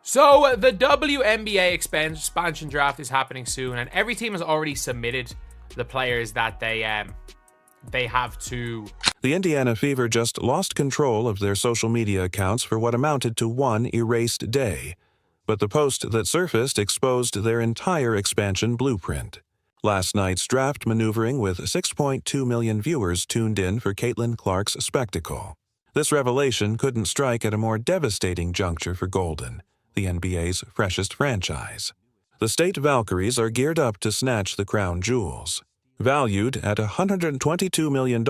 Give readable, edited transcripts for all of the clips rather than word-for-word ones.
So the WNBA expansion draft is happening soon, and every team has already submitted the players that they have to. The Indiana Fever just lost control of their social media accounts for what amounted to one erased day, but the post that surfaced exposed their entire expansion blueprint. Last night's draft maneuvering with 6.2 million viewers tuned in for Caitlin Clark's spectacle. This revelation couldn't strike at a more devastating juncture for Golden, the NBA's freshest franchise. The State Valkyries are geared up to snatch the crown jewels. Valued at $122 million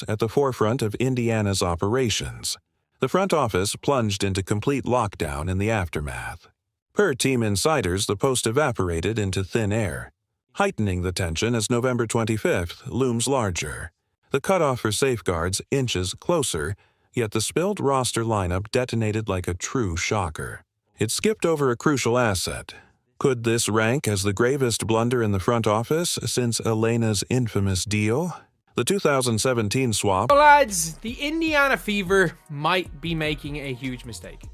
at the forefront of Indiana's operations, the front office plunged into complete lockdown in the aftermath. Per team insiders, the post evaporated into thin air, heightening the tension as November 25th looms larger. The cutoff for safeguards inches closer, yet the spilled roster lineup detonated like a true shocker. It skipped over a crucial asset. Could this rank as the gravest blunder in the front office since Elena's infamous deal? The 2017 swap. Well, lads, the Indiana Fever might be making a huge mistake.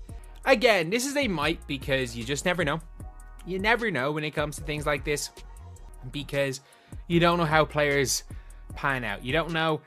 Again, this is a might because you just never know. You never know when it comes to things like this because you don't know how players pan out. You don't know.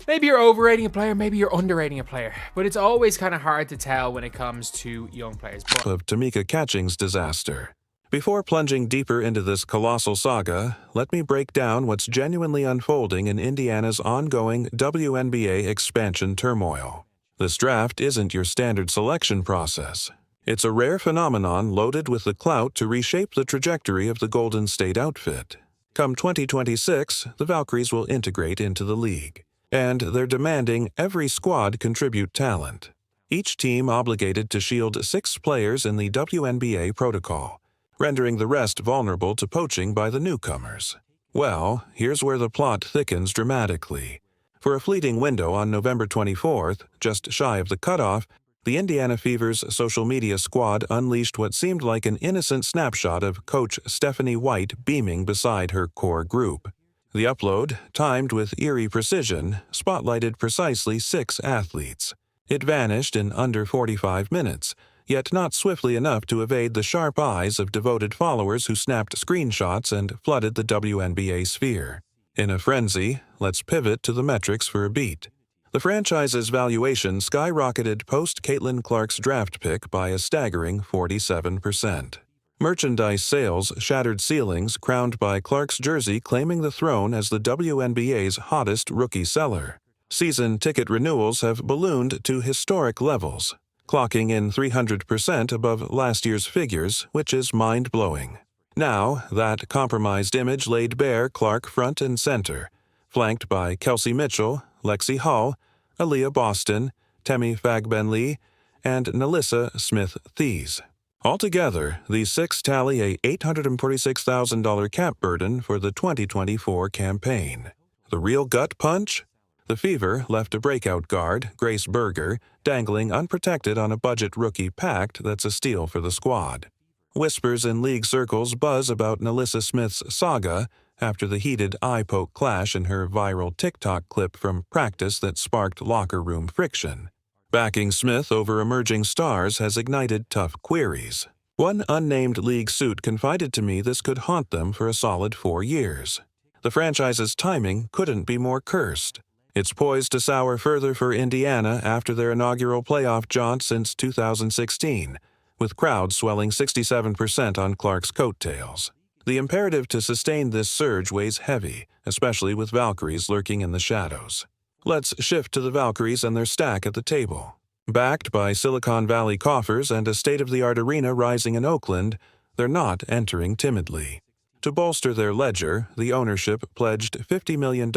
Maybe you're overrating a player, maybe you're underrating a player, but it's always kind of hard to tell when it comes to young players. Of Tamika Catching's disaster. Before plunging deeper into this colossal saga, let me break down what's genuinely unfolding in Indiana's ongoing WNBA expansion turmoil. This draft isn't your standard selection process. It's a rare phenomenon loaded with the clout to reshape the trajectory of the Golden State outfit. Come 2026, the Valkyries will integrate into the league, and they're demanding every squad contribute talent. Each team obligated to shield 6 players in the WNBA protocol, rendering the rest vulnerable to poaching by the newcomers. Well, here's where the plot thickens dramatically. For a fleeting window on November 24th, just shy of the cutoff, the Indiana Fever's social media squad unleashed what seemed like an innocent snapshot of Coach Stephanie White beaming beside her core group. The upload, timed with eerie precision, spotlighted precisely 6 athletes. It vanished in under 45 minutes, yet not swiftly enough to evade the sharp eyes of devoted followers who snapped screenshots and flooded the WNBA sphere. In a frenzy, let's pivot to the metrics for a beat. The franchise's valuation skyrocketed post-Caitlin Clark's draft pick by a staggering 47%. Merchandise sales shattered ceilings, crowned by Clark's jersey claiming the throne as the WNBA's hottest rookie seller. Season ticket renewals have ballooned to historic levels, clocking in 300% above last year's figures, which is mind-blowing. Now, that compromised image laid bare Clark front and center, flanked by Kelsey Mitchell, Lexi Hull, Aaliyah Boston, Temi Fagbenle, and Nalissa Smith-Thies. Altogether, these 6 tally a $846,000 cap burden for the 2024 campaign. The real gut punch? The Fever left a breakout guard, Grace Berger, dangling unprotected on a budget rookie pact that's a steal for the squad. Whispers in league circles buzz about Nalissa Smith's saga after the heated eye-poke clash in her viral TikTok clip from practice that sparked locker room friction. Backing Smith over emerging stars has ignited tough queries. One unnamed league suit confided to me this could haunt them for a solid 4 years. The franchise's timing couldn't be more cursed. It's poised to sour further for Indiana after their inaugural playoff jaunt since 2016, with crowds swelling 67% on Clark's coattails. The imperative to sustain this surge weighs heavy, especially with Valkyries lurking in the shadows. Let's shift to the Valkyries and their stack at the table. Backed by Silicon Valley coffers and a state-of-the-art arena rising in Oakland, they're not entering timidly. To bolster their ledger, the ownership pledged $50 million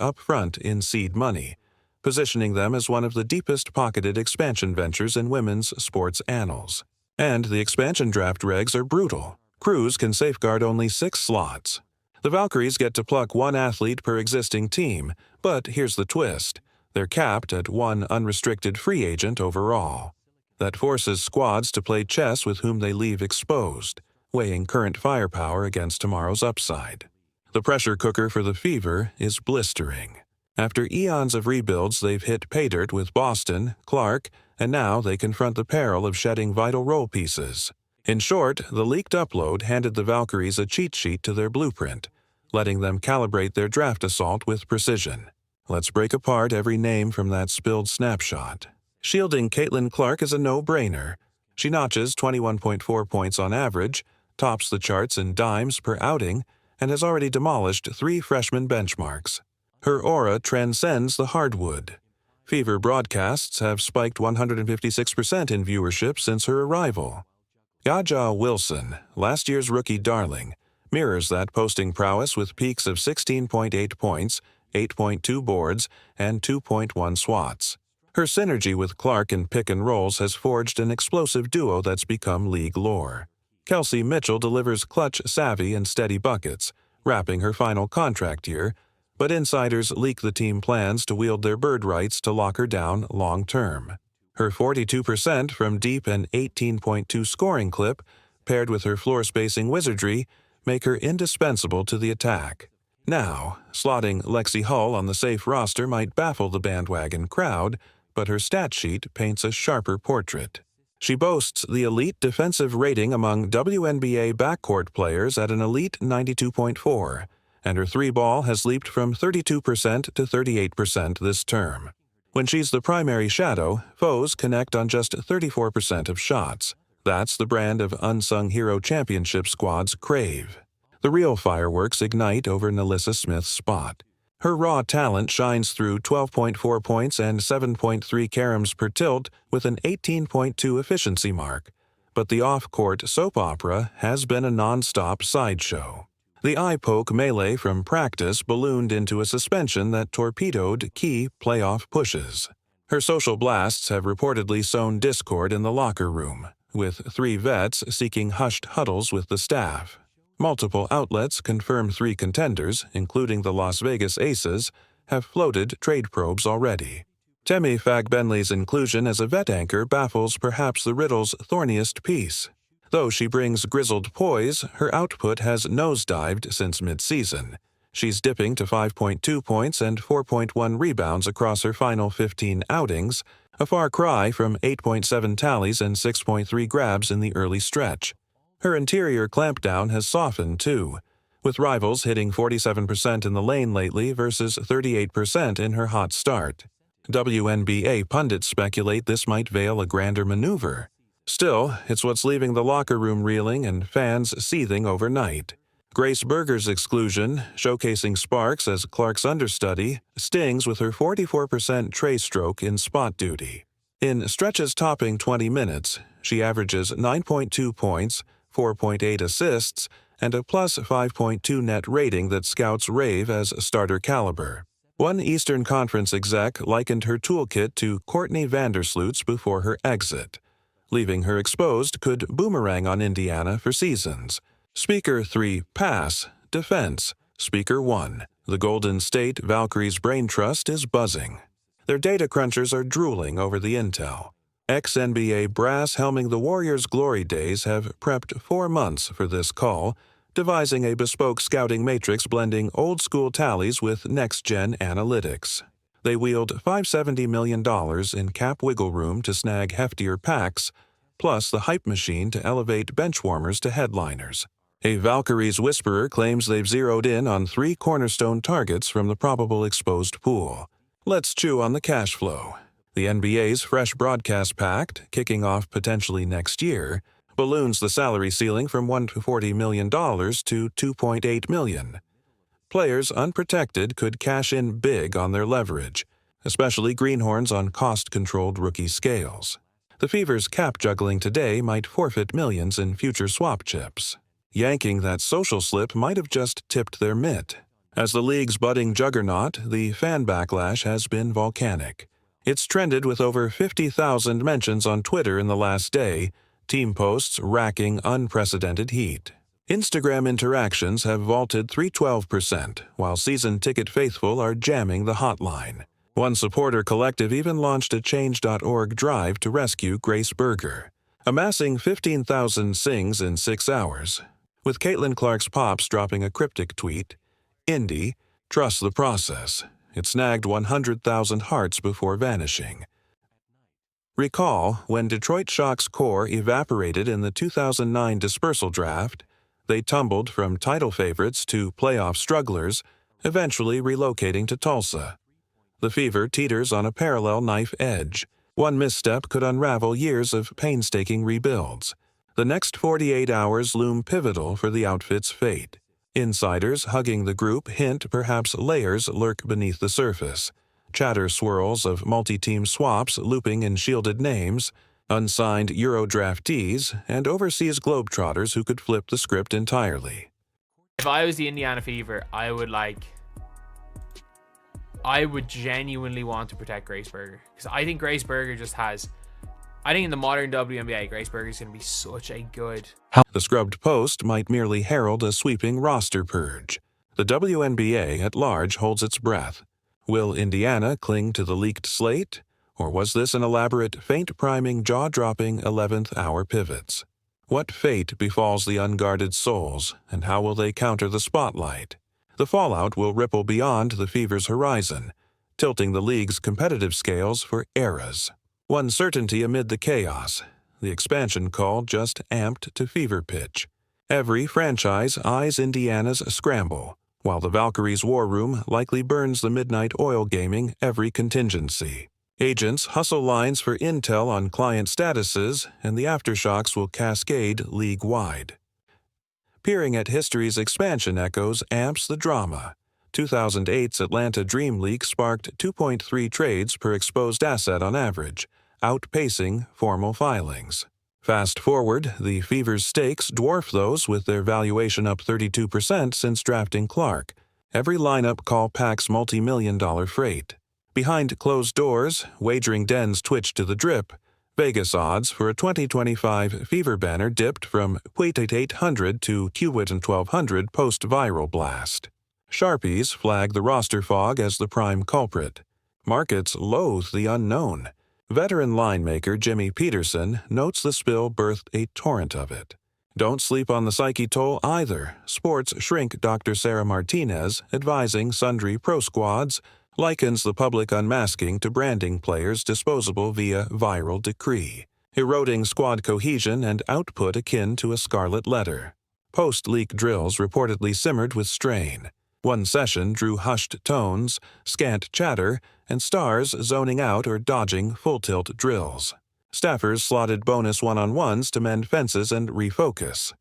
up front in seed money, positioning them as one of the deepest-pocketed expansion ventures in women's sports annals. And the expansion draft regs are brutal. Crews can safeguard only 6 slots. The Valkyries get to pluck 1 athlete per existing team, but here's the twist. They're capped at 1 unrestricted free agent overall. That forces squads to play chess with whom they leave exposed, weighing current firepower against tomorrow's upside. The pressure cooker for the Fever is blistering. After eons of rebuilds, they've hit pay dirt with Boston, Clark, and now they confront the peril of shedding vital role pieces. In short, the leaked upload handed the Valkyries a cheat sheet to their blueprint, letting them calibrate their draft assault with precision. Let's break apart every name from that spilled snapshot. Shielding Caitlin Clark is a no-brainer. She notches 21.4 points on average, tops the charts in dimes per outing, and has already demolished 3 freshman benchmarks. Her aura transcends the hardwood. Fever broadcasts have spiked 156% in viewership since her arrival. Yaja Wilson, last year's rookie darling, mirrors that posting prowess with peaks of 16.8 points, 8.2 boards, and 2.1 swats. Her synergy with Clark in pick and rolls has forged an explosive duo that's become league lore. Kelsey Mitchell delivers clutch savvy and steady buckets, wrapping her final contract year, but insiders leak the team plans to wield their bird rights to lock her down long-term. Her 42% from deep and 18.2 scoring clip, paired with her floor-spacing wizardry, make her indispensable to the attack. Now, slotting Lexi Hull on the safe roster might baffle the bandwagon crowd, but her stat sheet paints a sharper portrait. She boasts the elite defensive rating among WNBA backcourt players at an elite 92.4, and her three-ball has leaped from 32% to 38% this term. When she's the primary shadow, foes connect on just 34% of shots. That's the brand of unsung hero championship squads crave. The real fireworks ignite over Nalissa Smith's spot. Her raw talent shines through 12.4 points and 7.3 caroms per tilt with an 18.2 efficiency mark. But the off-court soap opera has been a non-stop sideshow. The eye-poke melee from practice ballooned into a suspension that torpedoed key playoff pushes. Her social blasts have reportedly sown discord in the locker room, with 3 vets seeking hushed huddles with the staff. Multiple outlets confirm 3 contenders, including the Las Vegas Aces, have floated trade probes already. Temi Fagbenley's inclusion as a vet anchor baffles perhaps the Riddle's thorniest piece. Though she brings grizzled poise, her output has nosedived since mid-season. She's dipping to 5.2 points and 4.1 rebounds across her final 15 outings, a far cry from 8.7 tallies and 6.3 grabs in the early stretch. Her interior clampdown has softened, too, with rivals hitting 47% in the lane lately versus 38% in her hot start. WNBA pundits speculate this might veil a grander maneuver. Still, it's what's leaving the locker room reeling and fans seething overnight. Grace Berger's exclusion, showcasing Sparks as Clark's understudy, stings with her 44% tray stroke in spot duty. In stretches topping 20 minutes, she averages 9.2 points, 4.8 assists, and a plus 5.2 net rating that scouts rave as starter caliber. One Eastern Conference exec likened her toolkit to Courtney Vandersloot's before her exit. Leaving her exposed could boomerang on Indiana for seasons. Speaker 3, pass, defense. Speaker 1, the Golden State Valkyries Brain Trust is buzzing. Their data crunchers are drooling over the intel. Ex-NBA brass helming the Warriors' glory days have prepped 4 months for this call, devising a bespoke scouting matrix blending old-school tallies with next-gen analytics. They wield $570 million in cap wiggle room to snag heftier packs, plus the hype machine to elevate benchwarmers to headliners. A Valkyries whisperer claims they've zeroed in on 3 cornerstone targets from the probable exposed pool. Let's chew on the cash flow. The NBA's fresh broadcast pact, kicking off potentially next year, balloons the salary ceiling from $140 million to $2.8 million. Players unprotected could cash in big on their leverage, especially greenhorns on cost-controlled rookie scales. The Fever's cap juggling today might forfeit millions in future swap chips. Yanking that social slip might have just tipped their mitt. As the league's budding juggernaut, the fan backlash has been volcanic. It's trended with over 50,000 mentions on Twitter in the last day, team posts racking unprecedented heat. Instagram interactions have vaulted 312%, while season ticket faithful are jamming the hotline. One supporter collective even launched a Change.org drive to rescue Grace Berger, amassing 15,000 sings in 6 hours. With Caitlin Clark's pops dropping a cryptic tweet, Indy, trust the process. It snagged 100,000 hearts before vanishing. Recall, when Detroit Shock's core evaporated in the 2009 dispersal draft, they tumbled from title favorites to playoff strugglers, eventually relocating to Tulsa. The Fever teeters on a parallel knife edge. One misstep could unravel years of painstaking rebuilds. The next 48 hours loom pivotal for the outfit's fate. Insiders hugging the group hint perhaps layers lurk beneath the surface. Chatter swirls of multi-team swaps looping in shielded names, unsigned Euro draftees, and overseas globetrotters who could flip the script entirely. If I was the Indiana Fever, I would genuinely want to protect Grace Berger, because I think Grace Berger just has, I think in the modern WNBA, Grace Berger is going to be such a good. The scrubbed post might merely herald a sweeping roster purge. The WNBA at large holds its breath. Will Indiana cling to the leaked slate, or was this an elaborate, faint-priming, jaw-dropping 11th-hour pivots? What fate befalls the unguarded souls, and how will they counter the spotlight? The fallout will ripple beyond the Fever's horizon, tilting the league's competitive scales for eras. One certainty amid the chaos: the expansion call just amped to fever pitch. Every franchise eyes Indiana's scramble, while the Valkyries' war room likely burns the midnight oil gaming every contingency. Agents hustle lines for intel on client statuses, and the aftershocks will cascade league-wide. Peering at history's expansion echoes amps the drama. 2008's Atlanta Dream League sparked 2.3 trades per exposed asset on average, outpacing formal filings. Fast forward, the Fever's stakes dwarf those with their valuation up 32% since drafting Clark. Every lineup call packs multi-million-dollar freight. Behind closed doors, wagering dens twitch to the drip. Vegas odds for a 2025 Fever banner dipped from Quatate 800 to Qwit 1200 post-viral blast. Sharpies flag the roster fog as the prime culprit. Markets loathe the unknown. Veteran line-maker Jimmy Peterson notes the spill birthed a torrent of it. Don't sleep on the psyche toll either. Sports shrink Dr. Sarah Martinez, advising sundry pro squads, likens the public unmasking to branding players disposable via viral decree, eroding squad cohesion and output akin to a scarlet letter. Post-leak drills reportedly simmered with strain. One session drew hushed tones, scant chatter, and stars zoning out or dodging full-tilt drills. Staffers slotted bonus one-on-ones to mend fences and refocus.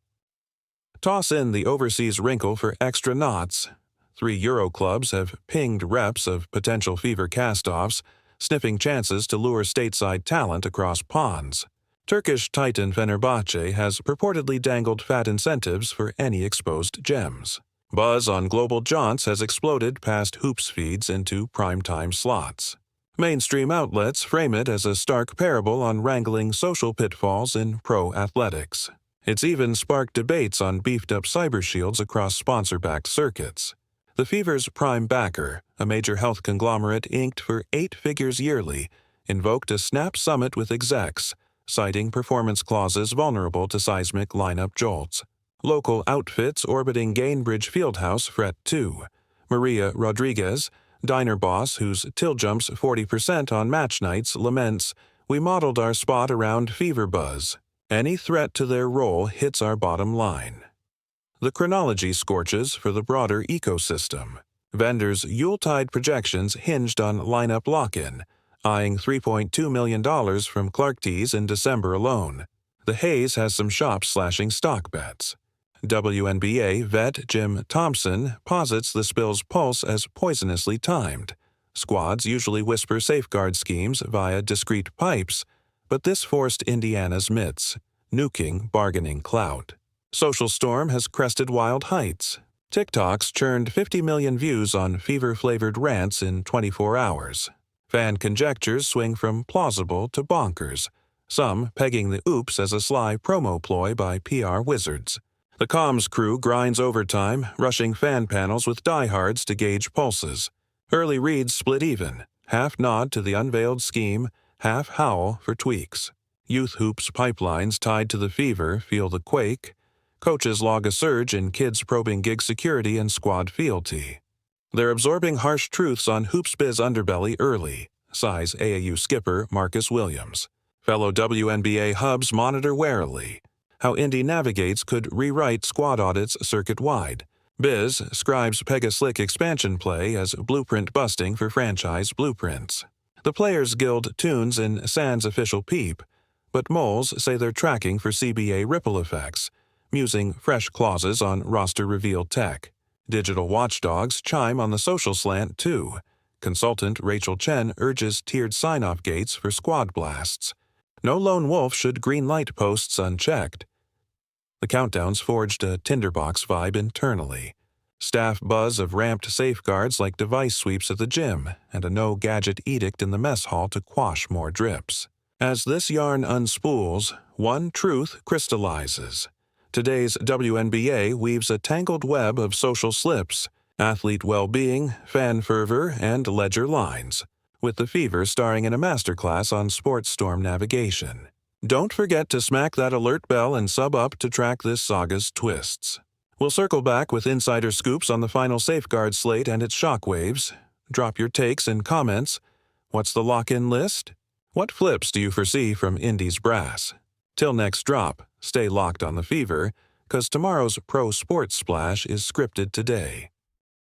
Toss in the overseas wrinkle for extra knots. 3 Euro clubs have pinged reps of potential Fever castoffs, sniffing chances to lure stateside talent across ponds. Turkish titan Fenerbahce has purportedly dangled fat incentives for any exposed gems. Buzz on global jaunts has exploded past hoops feeds into primetime slots. Mainstream outlets frame it as a stark parable on wrangling social pitfalls in pro athletics. It's even sparked debates on beefed-up cyber shields across sponsor-backed circuits. The Fever's prime backer, a major health conglomerate inked for 8 figures yearly, invoked a snap summit with execs, citing performance clauses vulnerable to seismic lineup jolts. Local outfits orbiting Gainbridge Fieldhouse fret too. Maria Rodriguez, diner boss whose till jumps 40% on match nights, laments, "We modeled our spot around Fever buzz. Any threat to their role hits our bottom line." The chronology scorches for the broader ecosystem. Vendors' Yuletide projections hinged on lineup lock-in, eyeing $3.2 million from Clark Tees in December alone. The haze has some shops slashing stock bets. WNBA vet Jim Thompson posits the spill's pulse as poisonously timed. Squads usually whisper safeguard schemes via discreet pipes, but this forced Indiana's mitts, nuking bargaining clout. Social Storm has crested wild heights. TikToks churned 50 million views on fever-flavored rants in 24 hours. Fan conjectures swing from plausible to bonkers, some pegging the oops as a sly promo ploy by PR wizards. The comms crew grinds overtime, rushing fan panels with diehards to gauge pulses. Early reads split even, half nod to the unveiled scheme, half howl for tweaks. Youth hoops pipelines tied to the Fever feel the quake. Coaches log a surge in kids probing gig security and squad fealty. They're absorbing harsh truths on hoops biz underbelly early, sighs AAU skipper Marcus Williams. Fellow WNBA hubs monitor warily. How Indy Navigates could rewrite squad audits circuit-wide. Biz scribes Pega-Slick expansion play as blueprint busting for franchise blueprints. The Players Guild tunes in Sans official peep, but moles say they're tracking for CBA ripple effects, musing fresh clauses on roster-revealed tech. Digital watchdogs chime on the social slant, too. Consultant Rachel Chen urges tiered sign-off gates for squad blasts. No lone wolf should green-light posts unchecked. The countdowns forged a tinderbox vibe internally. Staff buzz of ramped safeguards like device sweeps at the gym and a no-gadget edict in the mess hall to quash more drips. As this yarn unspools, one truth crystallizes. Today's WNBA weaves a tangled web of social slips, athlete well-being, fan fervor, and ledger lines, with the Fever starring in a masterclass on Sports Storm navigation. Don't forget to smack that alert bell and sub up to track this saga's twists. We'll circle back with insider scoops on the final safeguard slate and its shockwaves. Drop your takes and comments. What's the lock-in list? What flips do you foresee from Indy's brass? Till next drop, stay locked on the Fever, 'cause tomorrow's pro sports splash is scripted today.